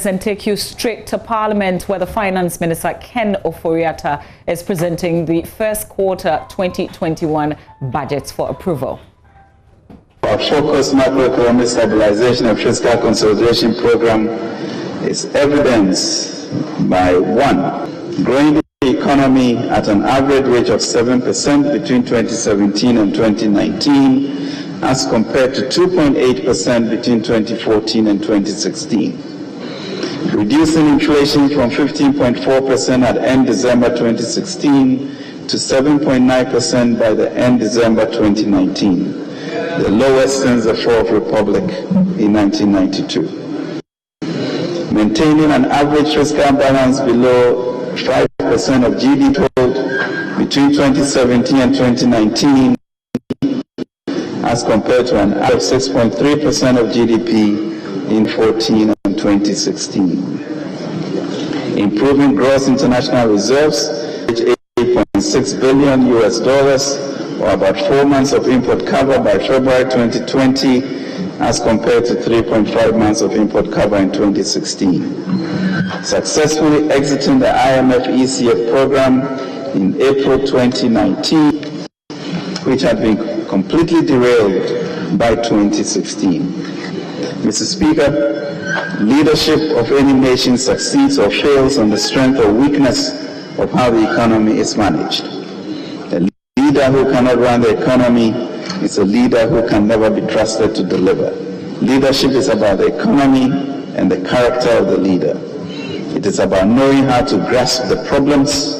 and take you straight to Parliament, where the Finance Minister Ken Ofori-Atta is presenting the first quarter 2021 budgets for approval. Our focused macroeconomic stabilization and fiscal consolidation program is evidenced by 1. Growing the economy at an average rate of 7% between 2017 and 2019, as compared to 2.8% between 2014 and 2016. Reducing inflation from 15.4% at end December 2016 to 7.9% by the end December 2019, the lowest since the Fourth Republic in 1992. Maintaining an average fiscal balance below 5% of GDP between 2017 and 2019, as compared to an average of 6.3% of GDP in 2014 and 2016. Improving gross international reserves, which $8.6 billion or about 4 months of import cover by February 2020, as compared to 3.5 months of import cover in 2016. Successfully exiting the IMF ECF program in April 2019, which had been completely derailed by 2016. Mr. Speaker, leadership of any nation succeeds or fails on the strength or weakness of how the economy is managed. A leader who cannot run the economy is a leader who can never be trusted to deliver. Leadership is about the economy and the character of the leader. It is about knowing how to grasp the problems,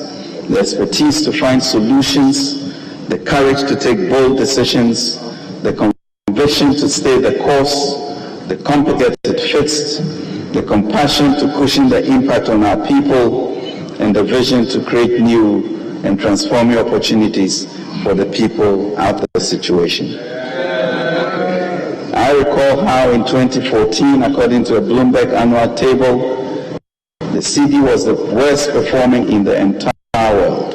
the expertise to find solutions, the courage to take bold decisions, the conviction to stay the course, the competence to get it fixed, the compassion to cushion the impact on our people, and the vision to create new and transforming opportunities for the people out of the situation. I recall how in 2014, according to a Bloomberg annual table, the CD was the worst performing in the entire world,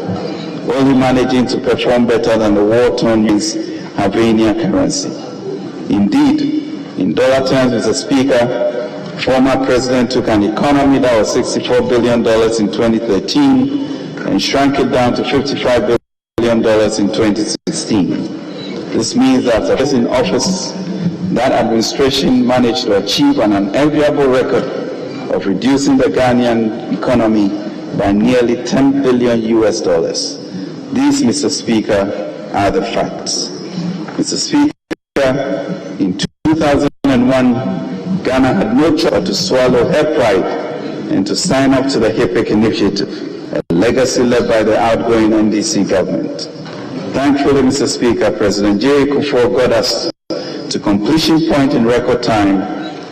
only managing to perform better than the war-torn Havanian currency. Indeed, in dollar terms, Mr. Speaker, former president took an economy that was $64 billion in 2013 and shrank it down to $55 billion in 2016. This means that as in office, that administration managed to achieve an unenviable record of reducing the Ghanaian economy by nearly $10 billion. These, Mr. Speaker, are the facts. Mr. Speaker, in 2001, Ghana had no choice but to swallow her pride and to sign up to the HIPIC initiative, a legacy led by the outgoing NDC government. Thankfully, Mr. Speaker, President Jerry Kufuor got us to completion point in record time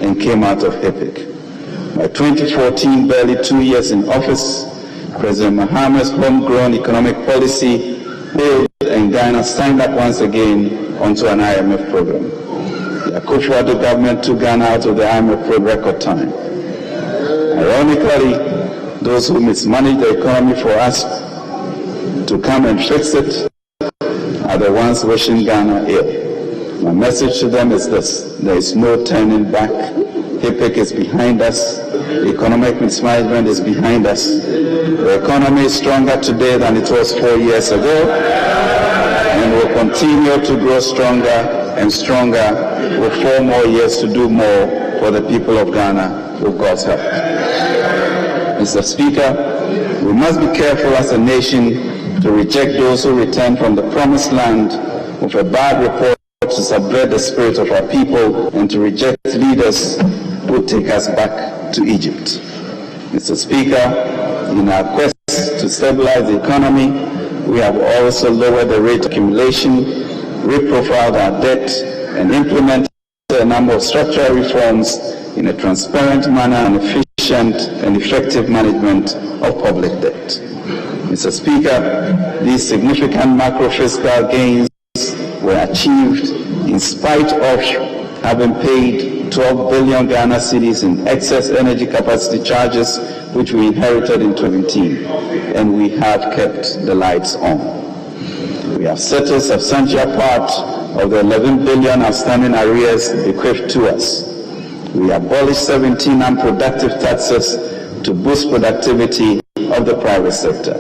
and came out of HIPIC. By 2014, barely 2 years in office, President Mahama's homegrown economic policy failed and Ghana signed up once again onto an IMF program. The Akufo-Addo government took Ghana out of the IMF program record time. Ironically, those who mismanaged the economy for us to come and fix it are the ones wishing Ghana ill. My message to them is this: there is no turning back. HIPIC is behind us. The economic mismanagement is behind us. The economy is stronger today than it was 4 years ago, and will continue to grow stronger and stronger with 4 more years to do more for the people of Ghana with God's help. Mr. Speaker, we must be careful as a nation to reject those who return from the promised land with a bad report to subvert the spirit of our people and to reject leaders who take us back to Egypt. Mr. Speaker, in our quest to stabilize the economy, we have also lowered the rate of accumulation, reprofiled our debt, and implemented a number of structural reforms in a transparent manner and efficient and effective management of public debt. Mr. Speaker, these significant macro-fiscal gains were achieved in spite of having paid 12 billion Ghana cedis in excess energy capacity charges, which we inherited in 2017, and we have kept the lights on. We have settled a substantial part of the 11 billion outstanding arrears bequeathed to us. We abolished 17 unproductive taxes to boost productivity of the private sector.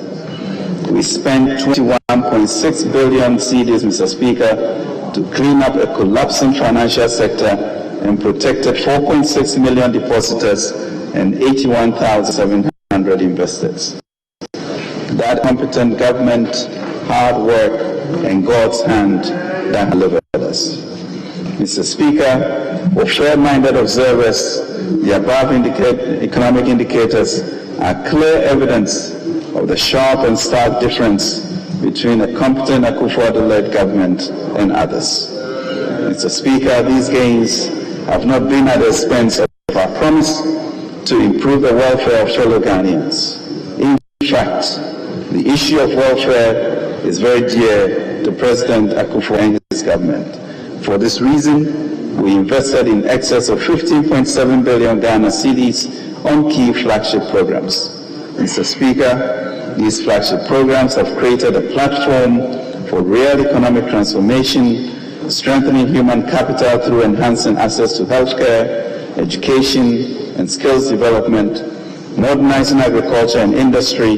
We spent 21.6 billion cedis, Mr. Speaker, to clean up a collapsing financial sector and protected 4.6 million depositors and 81,700 investors. That competent government, hard work, and God's hand that delivered us. Mr. Speaker, for fair-minded observers, the above economic indicators are clear evidence of the sharp and stark difference between a competent Akufo-Addo-led government and others. Mr. Speaker, these gains have not been at the expense of our promise to improve the welfare of fellow Ghanaians. In fact, the issue of welfare is very dear to President Akufo and his government. For this reason, we invested in excess of 15.7 billion Ghana cedis on key flagship programs. Mr. Speaker, these flagship programs have created a platform for real economic transformation, strengthening human capital through enhancing access to healthcare, education, and skills development, modernizing agriculture and industry,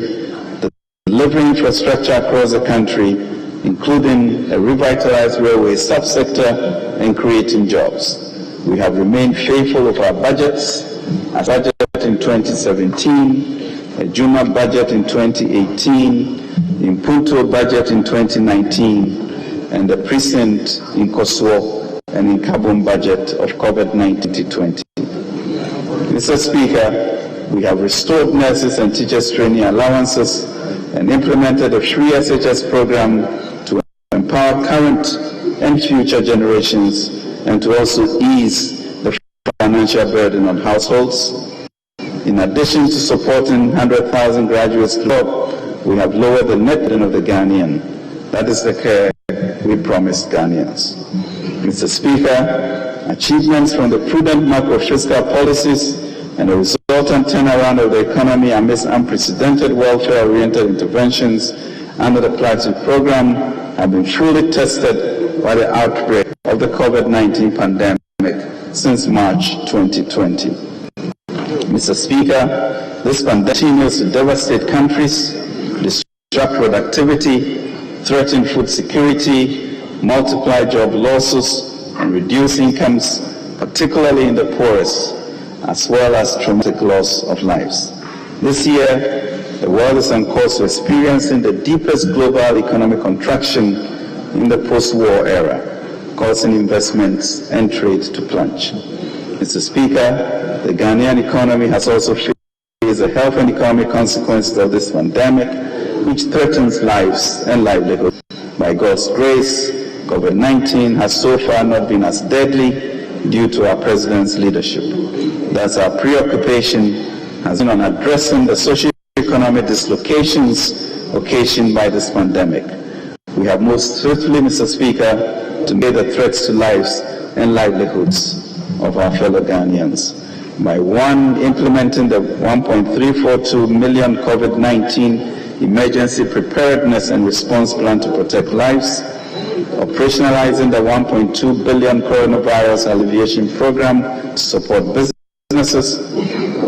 delivering infrastructure across the country, including a revitalized railway subsector, and creating jobs. We have remained faithful of our budgets, a budget in 2017, a Juma budget in 2018, the Impunto budget in 2019, and the precinct in Kosovo and in Kabum budget of COVID-19 2020. Mr. Speaker, we have restored nurses and teachers training allowances and implemented a free SHS program to empower current and future generations and to also ease the financial burden on households. In addition to supporting 100,000 graduates club, we have lowered the net burden of the Ghanaian. That is the care we promised Ghanaians. Mr. Speaker, achievements from the prudent macro-fiscal policies and the resultant turnaround of the economy amidst unprecedented welfare-oriented interventions under the flagship program have been fully tested by the outbreak of the COVID-19 pandemic since March 2020. Mr. Speaker, this pandemic continues to devastate countries, disrupt productivity, threaten food security, multiply job losses, and reduce incomes, particularly in the poorest, as well as traumatic loss of lives. This year, the world is on course to experiencing the deepest global economic contraction in the post-war era, causing investments and trade to plunge. Mr. Speaker, the Ghanaian economy has also faced the health and economic consequences of this pandemic, which threatens lives and livelihoods. By God's grace, COVID-19 has so far not been as deadly due to our President's leadership. Thus, our preoccupation has been on addressing the socio-economic dislocations occasioned by this pandemic. We have moved swiftly, Mr. Speaker, to meet the threats to lives and livelihoods of our fellow Ghanaians. By implementing the 1.342 million COVID-19 emergency preparedness and response plan to protect lives, operationalizing the 1.2 billion coronavirus alleviation program to support businesses,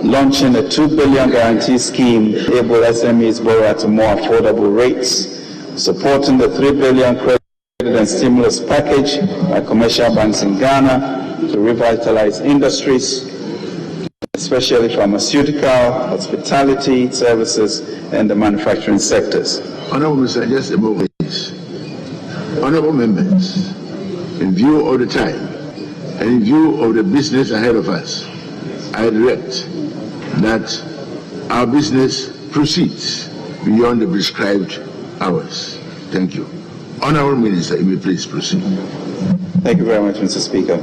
launching a 2 billion guarantee scheme to enable SMEs borrow at more affordable rates, supporting the 3 billion credit and stimulus package by commercial banks in Ghana to revitalize industries, especially pharmaceutical, hospitality, services, and the manufacturing sectors. Honorable Mr. Just a moment, please. Honorable members, in view of the time and in view of the business ahead of us, I direct that our business proceeds beyond the prescribed hours. Thank you. Honorable Minister, you may please proceed. Thank you very much, Mr. Speaker.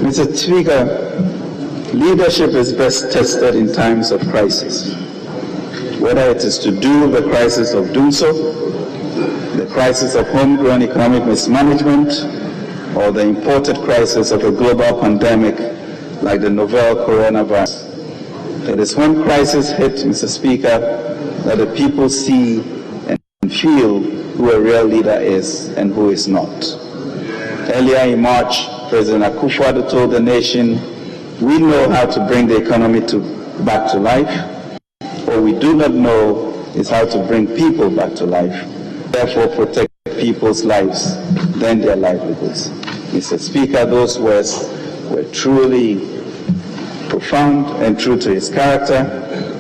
Mr. Speaker, leadership is best tested in times of crisis, whether it is to do with the crisis of doing so, the crisis of homegrown economic mismanagement, or the imported crisis of a global pandemic like the novel coronavirus. It is when crisis hits, Mr. Speaker, that the people see and feel who a real leader is and who is not. Earlier in March, President Akufo-Addo told the nation, "We know how to bring the economy back to life. What we do not know is how to bring people back to life. Therefore, protect people's lives, then their livelihoods." Mr. Speaker, those words were truly profound and true to his character.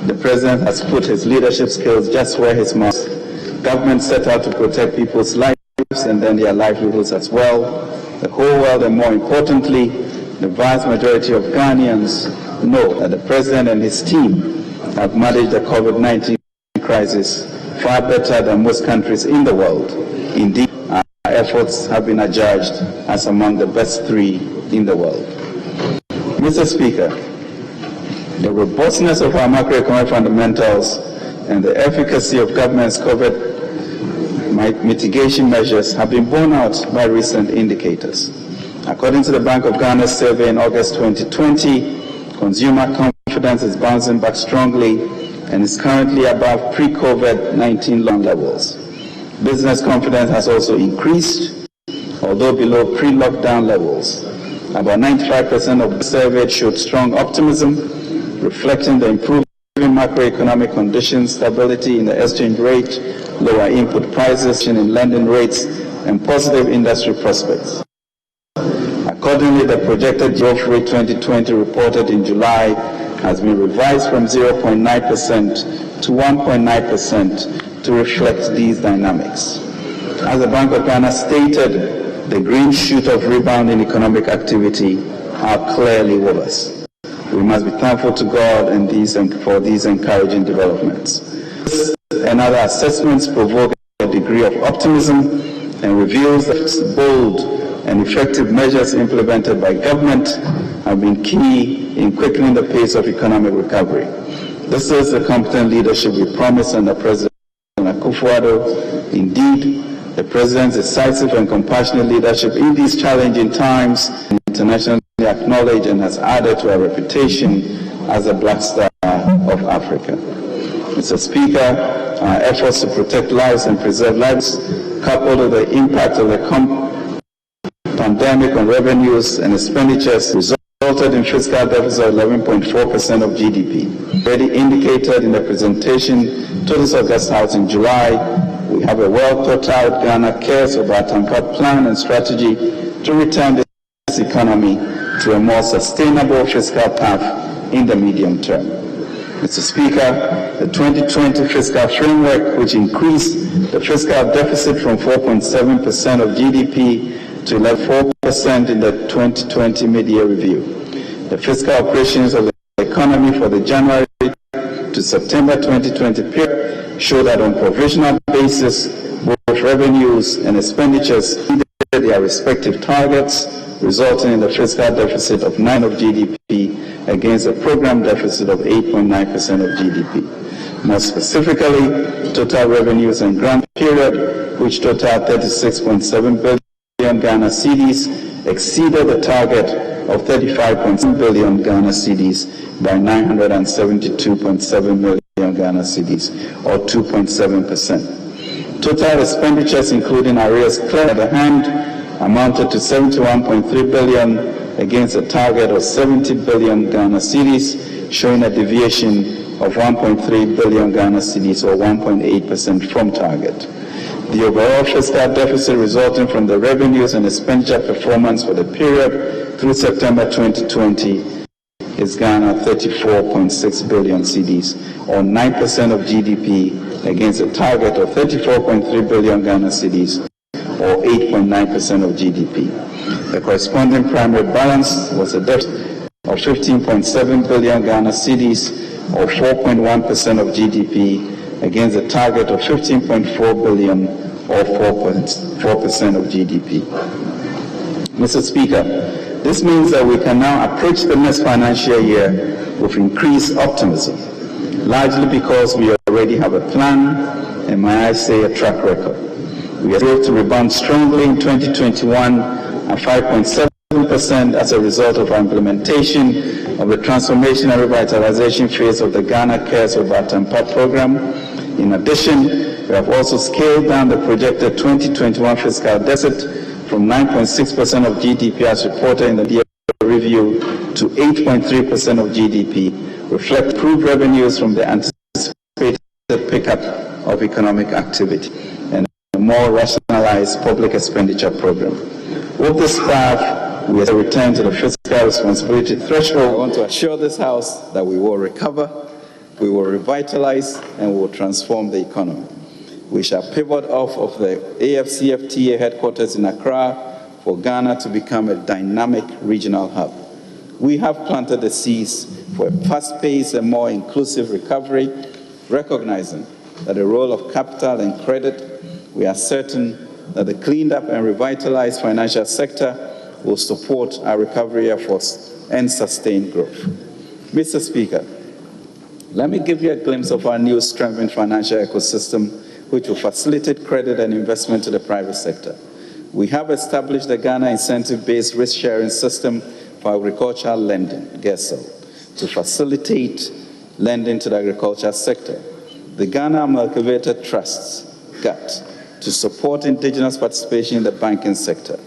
The President has put his leadership skills just where his mouth is. Government set out to protect people's lives and then their livelihoods as well. The whole world, and more importantly, the vast majority of Ghanaians know that the President and his team have managed the COVID-19 crisis far better than most countries in the world. Indeed, our efforts have been adjudged as among the best 3 in the world. Mr. Speaker, the robustness of our macroeconomic fundamentals and the efficacy of government's COVID mitigation measures have been borne out by recent indicators. According to the Bank of Ghana's survey in August 2020, consumer confidence is bouncing back strongly and is currently above pre-COVID-19 low levels. Business confidence has also increased, although below pre-lockdown levels. About 95% of the surveyed showed strong optimism, reflecting the improving macroeconomic conditions, stability in the exchange rate, lower input prices in lending rates, and positive industry prospects. Accordingly, the projected growth rate 2020 reported in July has been revised from 0.9% to 1.9% to reflect these dynamics. As the Bank of Ghana stated, the green shoot of rebounding economic activity are clearly with us. We must be thankful to God for these encouraging developments. This and other assessments provoke a degree of optimism and reveals that bold and effective measures implemented by government have been key in quickening the pace of economic recovery. This is the competent leadership we promised under President Akufo-Addo. Indeed, the President's decisive and compassionate leadership in these challenging times is internationally acknowledged and has added to our reputation as a black star of Africa. Mr. Speaker, our efforts to protect lives and preserve lives, coupled with the impact of the pandemic on revenues and expenditures, resulted in fiscal deficit of 11.4% of GDP. Already indicated in the presentation to this August House in July, we have a well-thought-out Ghana Cares for Batampa plan and strategy to return this economy to a more sustainable fiscal path in the medium term. Mr. Speaker, the 2020 fiscal framework, which increased the fiscal deficit from 4.7% of GDP to 11.4% in the 2020 mid-year review. The fiscal operations of the economy for the January to September 2020 period show that on provisional basis, both revenues and expenditures exceeded their respective targets, resulting in the fiscal deficit of 9% of GDP against a program deficit of 8.9% of GDP. More specifically, total revenues and grant period, which totaled 36.7 billion Ghana cedis, exceeded the target of 35.7 billion Ghana cedis by 972.7 million Ghana cedis, or 2.7%. Total expenditures, including arrears cleared at the hand, amounted to 71.3 billion against a target of 70 billion Ghana cedis, showing a deviation of 1.3 billion Ghana cedis, or 1.8% from target. The overall fiscal deficit resulting from the revenues and expenditure performance for the period through September 2020 is Ghana 34.6 billion cedis, or 9% of GDP, against a target of 34.3 billion Ghana cedis, or 8.9% of GDP. The corresponding primary balance was a deficit of 15.7 billion Ghana cedis, or 4.1% of GDP, against a target of 15.4 billion, or 4% of GDP. Mr. Speaker, this means that we can now approach the next financial year with increased optimism, largely because we already have a plan and, may I say, a track record. We are able to rebound strongly in 2021 at 5.7% as a result of our implementation of the transformation and revitalization phase of the Ghana Cares for Batampa program. In addition, we have also scaled down the projected 2021 fiscal deficit from 9.6% of GDP as reported in the year review to 8.3% of GDP, reflect improved revenues from the anticipated pickup of economic activity and a more rationalized public expenditure program. With this path, we have returned to the fiscal responsibility threshold. I want to assure this House that we will recover, we will revitalize, and we will transform the economy. We shall pivot off of the AFCFTA headquarters in Accra for Ghana to become a dynamic regional hub. We have planted the seeds for a fast-paced and more inclusive recovery, recognizing that the role of capital and credit, we are certain that the cleaned up and revitalized financial sector will support our recovery efforts and sustain growth. Mr. Speaker, let me give you a glimpse of our new strengthened financial ecosystem, which will facilitate credit and investment to the private sector. We have established the Ghana Incentive-Based Risk-Sharing System for Agricultural Lending, GESL, to facilitate lending to the agriculture sector. The Ghana Amalgamated Trusts, GAT, to support indigenous participation in the banking sector.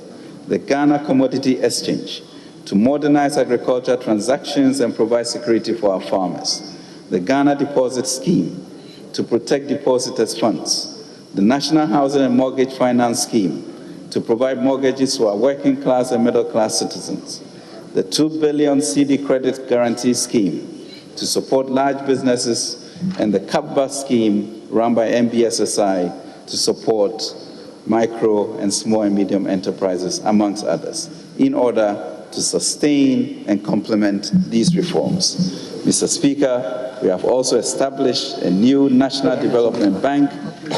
The Ghana Commodity Exchange, to modernize agricultural transactions and provide security for our farmers. The Ghana Deposit Scheme, to protect depositors' funds. The National Housing and Mortgage Finance Scheme, to provide mortgages to our working class and middle class citizens. The 2 billion CD Credit Guarantee Scheme, to support large businesses, and the CAPBA scheme run by MBSSI to support micro and small and medium enterprises, amongst others, in order to sustain and complement these reforms. Mr. Speaker, we have also established a new National Development Bank,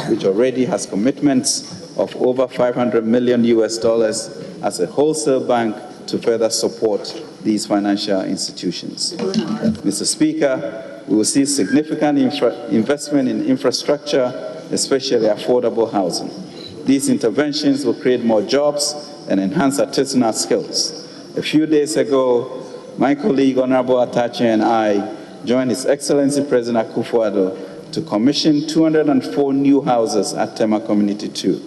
which already has commitments of over $500 million as a wholesale bank to further support these financial institutions. Mr. Speaker, we will see significant investment in infrastructure, especially affordable housing. These interventions will create more jobs and enhance artisanal skills. A few days ago, my colleague, Honorable Atache, and I joined His Excellency President Akufo-Addo to commission 204 new houses at Tema Community 2.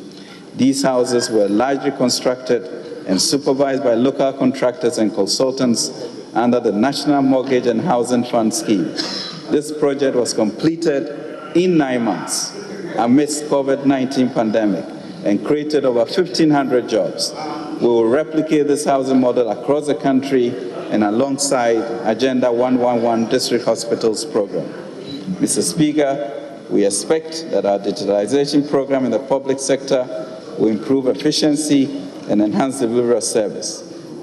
These houses were largely constructed and supervised by local contractors and consultants under the National Mortgage and Housing Fund scheme. This project was completed in 9 months amidst COVID-19 pandemic and created over 1,500 jobs. We will replicate this housing model across the country and alongside Agenda 111 District Hospitals program. Mr. Speaker, we expect that our digitalization program in the public sector will improve efficiency and enhance delivery of service.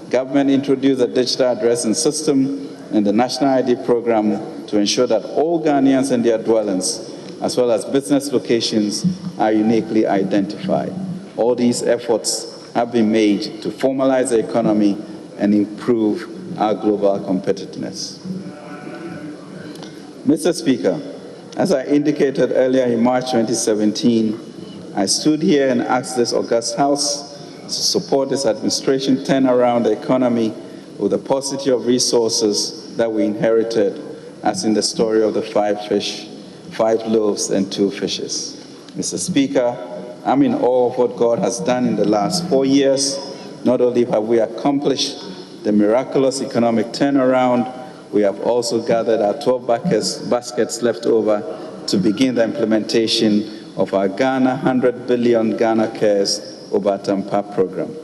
Government introduced a digital addressing system and the National ID program to ensure that all Ghanaians and their dwellings, as well as business locations, are uniquely identified. All these efforts have been made to formalize the economy and improve our global competitiveness. Mr. Speaker, as I indicated earlier in March 2017, I stood here and asked this august House to support this administration turn around the economy with the paucity of resources that we inherited, as in the story of the 5 fish, 5 loaves and 2 fishes. Mr. Speaker, I'm in awe of what God has done in the last 4 years. Not only have we accomplished the miraculous economic turnaround, we have also gathered our 12 baskets left over to begin the implementation of our Ghana 100 billion Ghana Cares Obatampa program.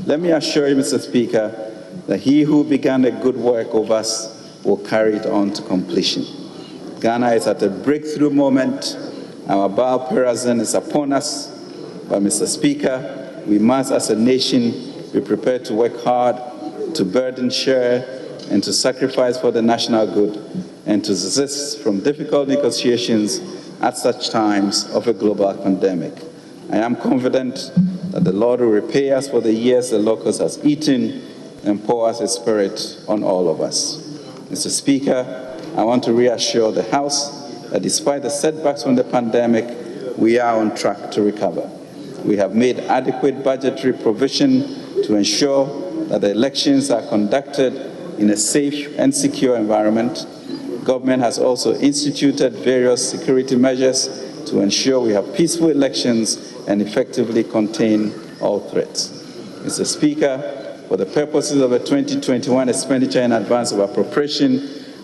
Let me assure you, Mr. Speaker, that he who began a good work of us will carry it on to completion. Ghana is at a breakthrough moment. Our Baal Perazim is upon us. But, Mr. Speaker, we must, as a nation, be prepared to work hard, to burden share, and to sacrifice for the national good, and to desist from difficult negotiations at such times of a global pandemic. I am confident that the Lord will repay us for the years the locust has eaten and pour us His Spirit on all of us. Mr. Speaker, I want to reassure the House that despite the setbacks from the pandemic, we are on track to recover. We have made adequate budgetary provision to ensure that the elections are conducted in a safe and secure environment. Government has also instituted various security measures to ensure we have peaceful elections and effectively contain all threats. Mr. Speaker, for the purposes of the 2021 expenditure in advance of appropriation,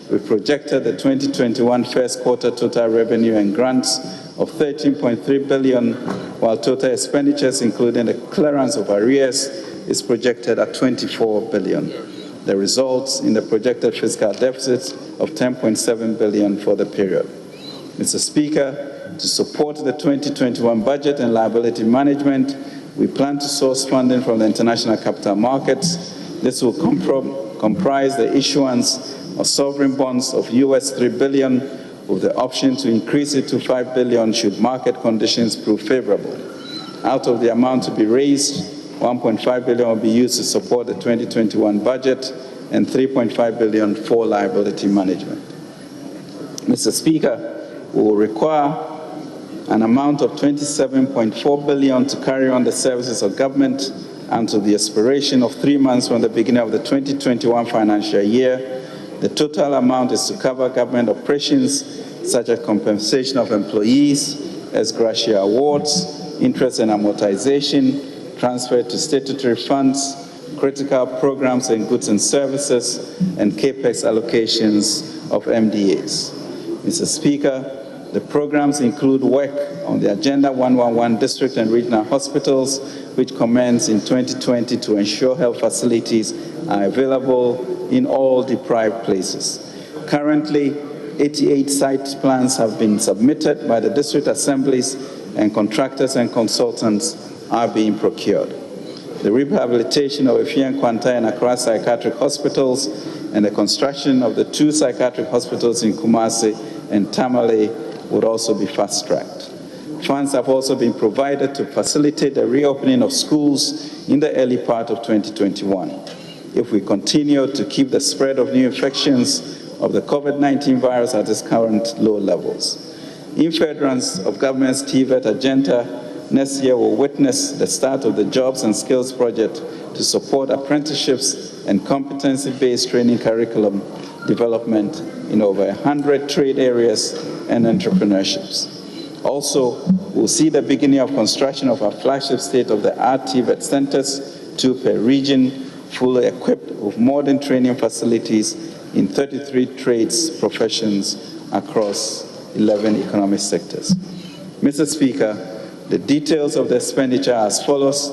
we projected the 2021 first quarter total revenue and grants of 13.3 billion, while total expenditures, including the clearance of arrears, is projected at 24 billion. The results in the projected fiscal deficit of 10.7 billion for the period. Mr. Speaker, to support the 2021 budget and liability management, we plan to source funding from the international capital markets. This will comprise the issuance of sovereign bonds of $3 billion, with the option to increase it to $5 billion should market conditions prove favorable. Out of the amount to be raised, 1.5 billion will be used to support the 2021 budget and 3.5 billion for liability management. Mr. Speaker, we will require an amount of 27.4 billion to carry on the services of government until the expiration of 3 months from the beginning of the 2021 financial year. The total amount is to cover government operations such as compensation of employees, ex gratia awards, interest and amortization, transfer to statutory funds, critical programs and goods and services, and CAPEX allocations of MDAs. Mr. Speaker, the programs include work on the Agenda 111 district and regional hospitals, which commence in 2020 to ensure health facilities are available in all deprived places. Currently, 88 site plans have been submitted by the district assemblies, and contractors and consultants are being procured. The rehabilitation of Effiang Kwanta and Accra psychiatric hospitals and the construction of the 2 psychiatric hospitals in Kumasi and Tamale would also be fast-tracked. Funds have also been provided to facilitate the reopening of schools in the early part of 2021. If we continue to keep the spread of new infections of the COVID-19 virus at its current low levels. In furtherance of government's TVET agenda, next year will witness the start of the Jobs and Skills Project to support apprenticeships and competency-based training curriculum development in over 100 trade areas and entrepreneurships. Also, we'll see the beginning of construction of our flagship state-of-the-art TVET centers, 2 per region, fully equipped with modern training facilities in 33 trades professions across 11 economic sectors. Mr. Speaker, the details of the expenditure are as follows: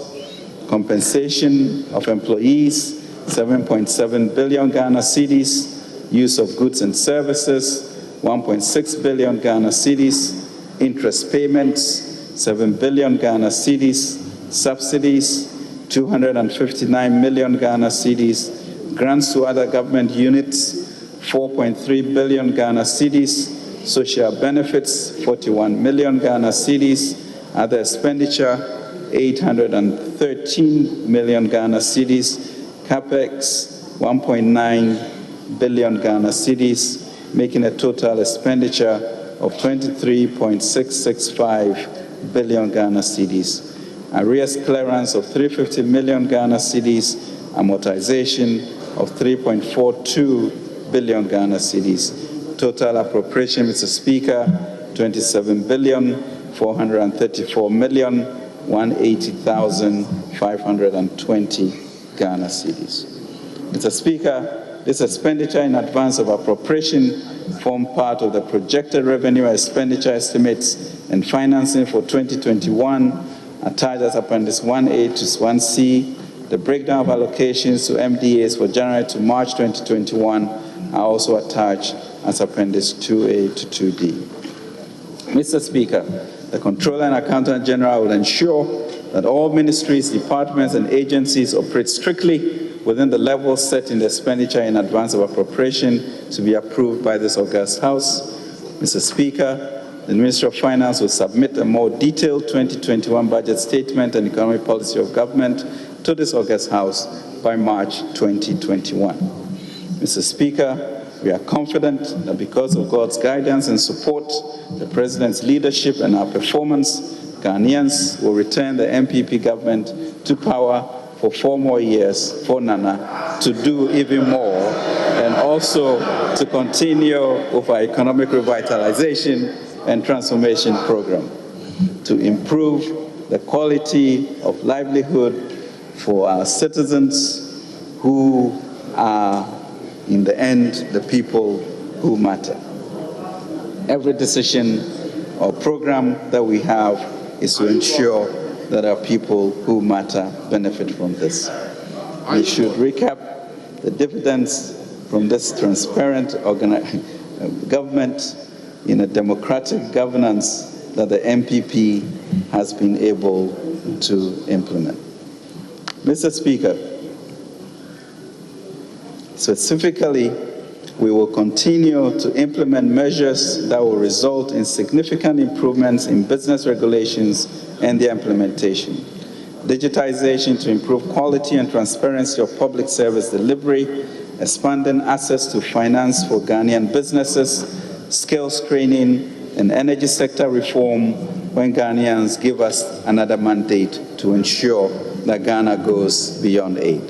compensation of employees, 7.7 billion Ghana cedis, use of goods and services, 1.6 billion Ghana cedis, interest payments, 7 billion Ghana cedis, subsidies, 259 million Ghana cedis, grants to other government units, 4.3 billion Ghana cedis, social benefits, 41 million Ghana cedis, other expenditure, 813 million Ghana cedis, CAPEX, 1.9 billion Ghana cedis, making a total expenditure of 23.665 billion Ghana cedis. Arrears clearance of 350 million Ghana cedis, amortization of 3.42 billion Ghana cedis. Total appropriation, Mr. Speaker, 27 billion 434 million 180,520 Ghana cedis. Mr. Speaker, this expenditure in advance of appropriation form part of the projected revenue expenditure estimates and financing for 2021, attached as Appendix 1A to 1C. The breakdown of allocations to MDAs for January to March 2021 are also attached as Appendix 2A to 2D. Mr. Speaker, the Comptroller and Accountant General will ensure that all ministries, departments, and agencies operate strictly within the levels set in the expenditure in advance of appropriation to be approved by this august House. Mr. Speaker, the Ministry of Finance will submit a more detailed 2021 budget statement and economic policy of government to this august House by March 2021. Mr. Speaker, we are confident that because of God's guidance and support, the President's leadership and our performance, Ghanaians will return the MPP government to power for 4 more years for Nana to do even more, and also to continue with our economic revitalization and transformation program, to improve the quality of livelihood for our citizens who are, in the end, the people who matter. Every decision or program that we have is to ensure that our people who matter benefit from this. We should recap the dividends from this transparent government in a democratic governance that the MPP has been able to implement. Mr. Speaker, specifically, we will continue to implement measures that will result in significant improvements in business regulations and their implementation. Digitization to improve quality and transparency of public service delivery, expanding access to finance for Ghanaian businesses, skills training, and energy sector reform when Ghanaians give us another mandate to ensure that Ghana goes beyond aid.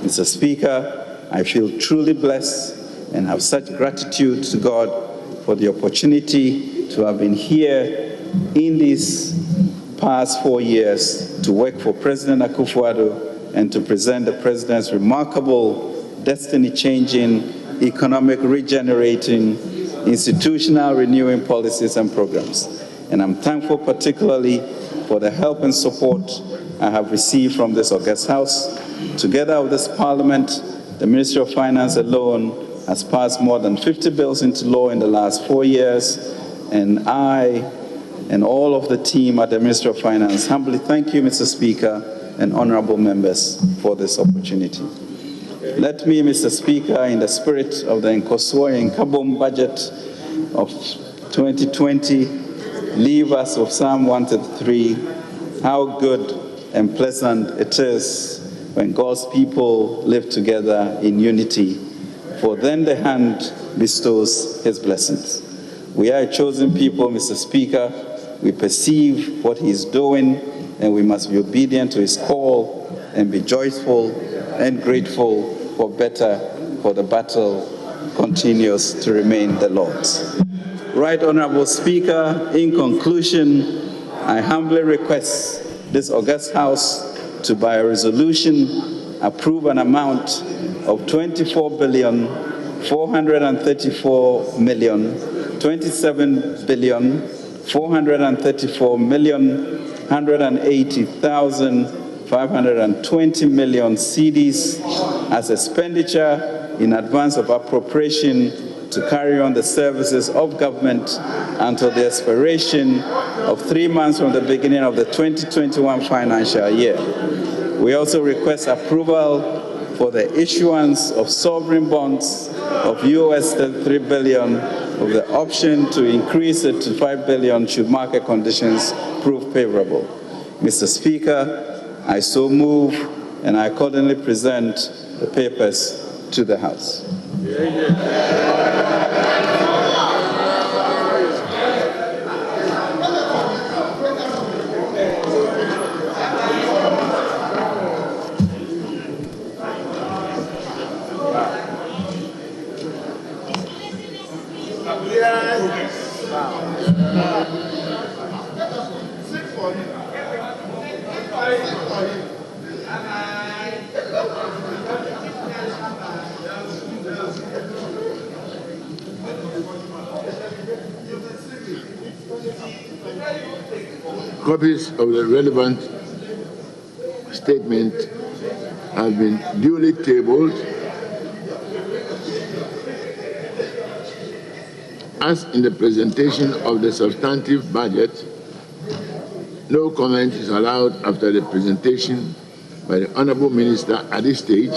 Mr. Speaker, I feel truly blessed and have such gratitude to God for the opportunity to have been here in these past 4 years to work for President Akufo-Addo and to present the President's remarkable, destiny-changing, economic regenerating, institutional renewing policies and programs. And I'm thankful particularly for the help and support I have received from this august House. Together with this Parliament, the Ministry of Finance alone has passed more than 50 bills into law in the last 4 years, and I and all of the team at the Ministry of Finance humbly thank you, Mr. Speaker, and honorable members for this opportunity. Let me, Mr. Speaker, in the spirit of the Nkosua and Kabom budget of 2020, leave us with Psalm 133, how good and pleasant it is when God's people live together in unity, for then the hand bestows his blessings. We are a chosen people, Mr. Speaker. We perceive what he is doing, and we must be obedient to his call and be joyful and grateful for the battle continues to remain the Lord's. Right Honorable Speaker, in conclusion, I humbly request this august House to, by a resolution, approve an amount of 24,434,180,520 cedis as expenditure in advance of appropriation to carry on the services of government until the expiration of 3 months from the beginning of the 2021 financial year. We also request approval for the issuance of sovereign bonds of US $33 billion with the option to increase it to $5 billion should market conditions prove favorable. Mr. Speaker, I so move, and I accordingly present the papers to the House. Copies of the relevant statement have been duly tabled. As in the presentation of the substantive budget, no comment is allowed after the presentation by the Honourable Minister at this stage,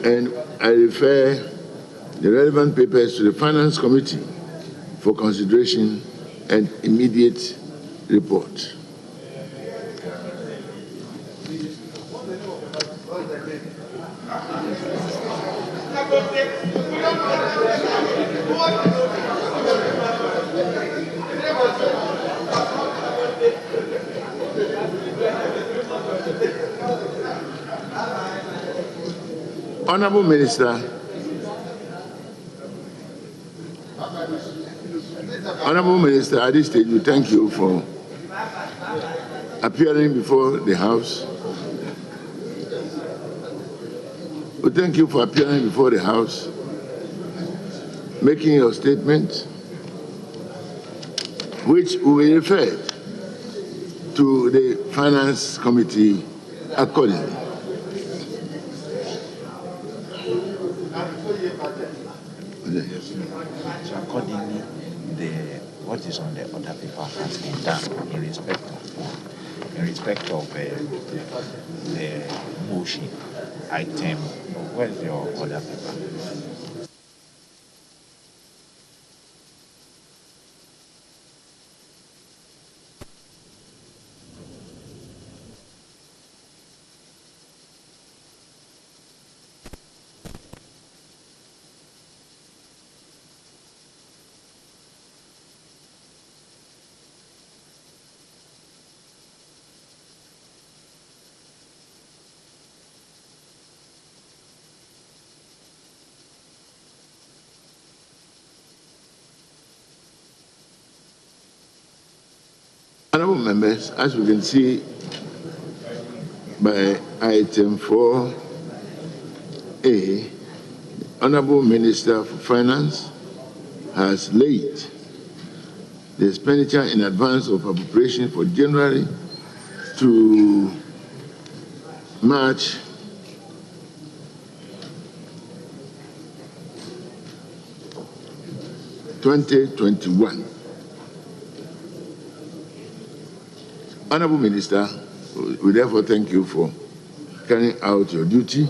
and I refer the relevant papers to the Finance Committee for consideration and immediate report. Honourable Minister, at this stage, we thank you for appearing before the House. We thank you for appearing before the House, making your statement, which we referred to the Finance Committee accordingly. Yes. So accordingly, what is on the order paper has been done in respect of the motion item. Where is your order paper? Honorable members, as we can see by item 4A, Honorable Minister for Finance has laid the expenditure in advance of appropriation for January to March 2021. Honorable Minister, we therefore thank you for carrying out your duty,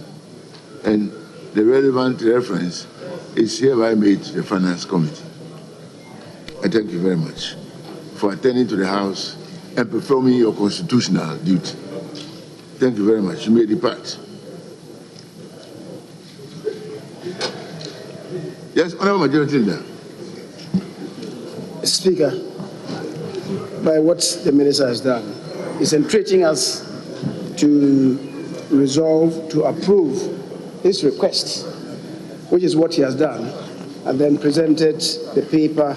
and the relevant reference is hereby made to the Finance Committee. I thank you very much for attending to the House and performing your constitutional duty. Thank you very much. You may depart. Yes, Honorable Majority Leader. Speaker, by what the minister has done, is entreating us to resolve to approve his request, which is what he has done, and then presented the paper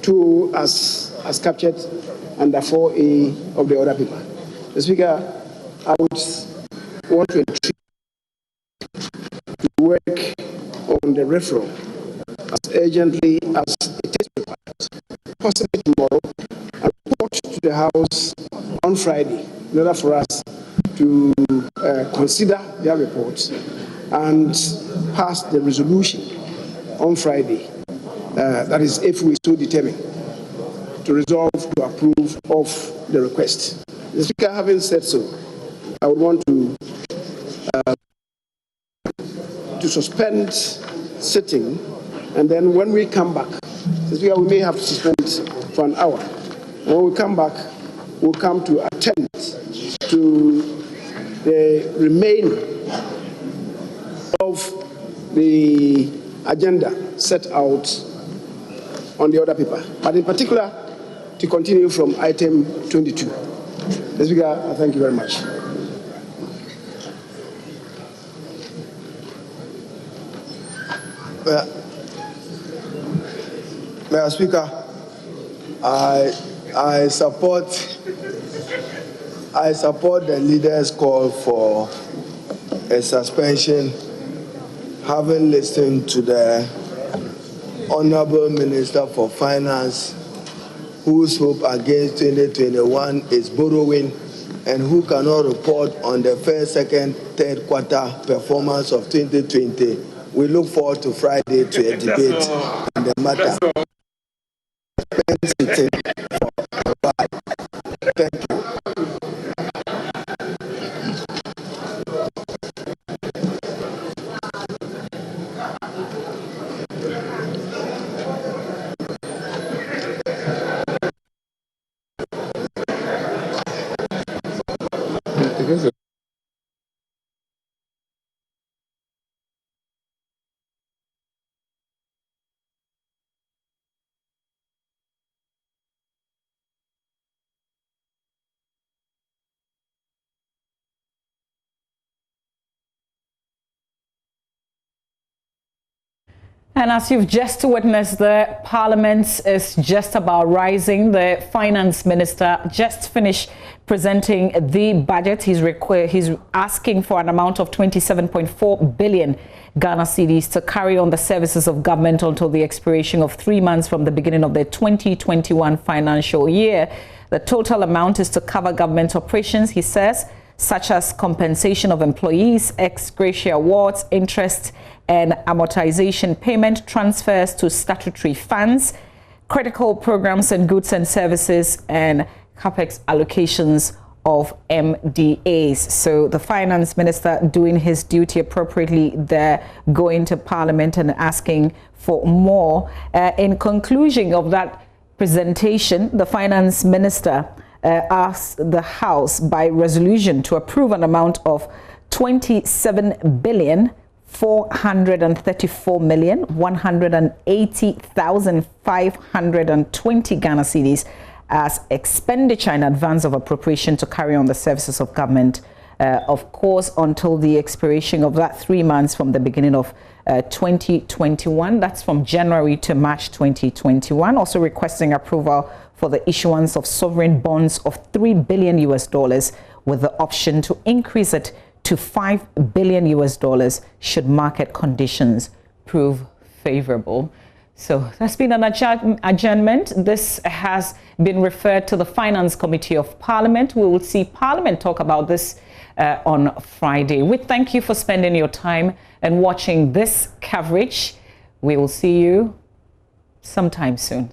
to us as captured under 4A of the order paper. The Speaker, I would want to entreat to work on the referral as urgently as it is required, possibly tomorrow, and report to the House on Friday in order for us to consider their report and pass the resolution on Friday. That is, if we so determine, to resolve to approve of the request. The Speaker, having said so, I would want to suspend sitting, and then when we come back, the Speaker, we may have to suspend for an hour. When we come back, we'll come to attend to the remaining of the agenda set out on the order paper, but in particular to continue from item 22. Mr. Speaker, I thank you very much. Mr. Speaker, I support the leader's call for a suspension, having listened to the Honorable Minister for Finance, whose hope against 2021 is borrowing and who cannot report on the first, second, third quarter performance of 2020. We look forward to Friday to a debate on the matter. Thank you. And as you've just witnessed, the Parliament is just about rising. The Finance Minister just finished presenting the budget. He's asking for an amount of 27.4 billion Ghana cedis to carry on the services of government until the expiration of 3 months from the beginning of the 2021 financial year. The total amount is to cover government operations, he says, such as compensation of employees, ex gratia awards, interest and amortization payment, transfers to statutory funds, critical programs and goods and services, and capex allocations of MDAs. So the Finance Minister doing his duty appropriately there, going to Parliament and asking for more. In conclusion of that presentation, the Finance Minister asked the House by resolution to approve an amount of 27,434,180,520 Ghana cedis as expenditure in advance of appropriation to carry on the services of government, of course, until the expiration of that 3 months from the beginning of 2021. That's from January to March 2021. Also requesting approval for the issuance of sovereign bonds of $3 billion with the option to increase it to $5 billion should market conditions prove favorable. So there's been an adjournment. This has been referred to the Finance Committee of Parliament. We will see Parliament talk about this on Friday. We thank you for spending your time and watching this coverage. We will see you sometime soon.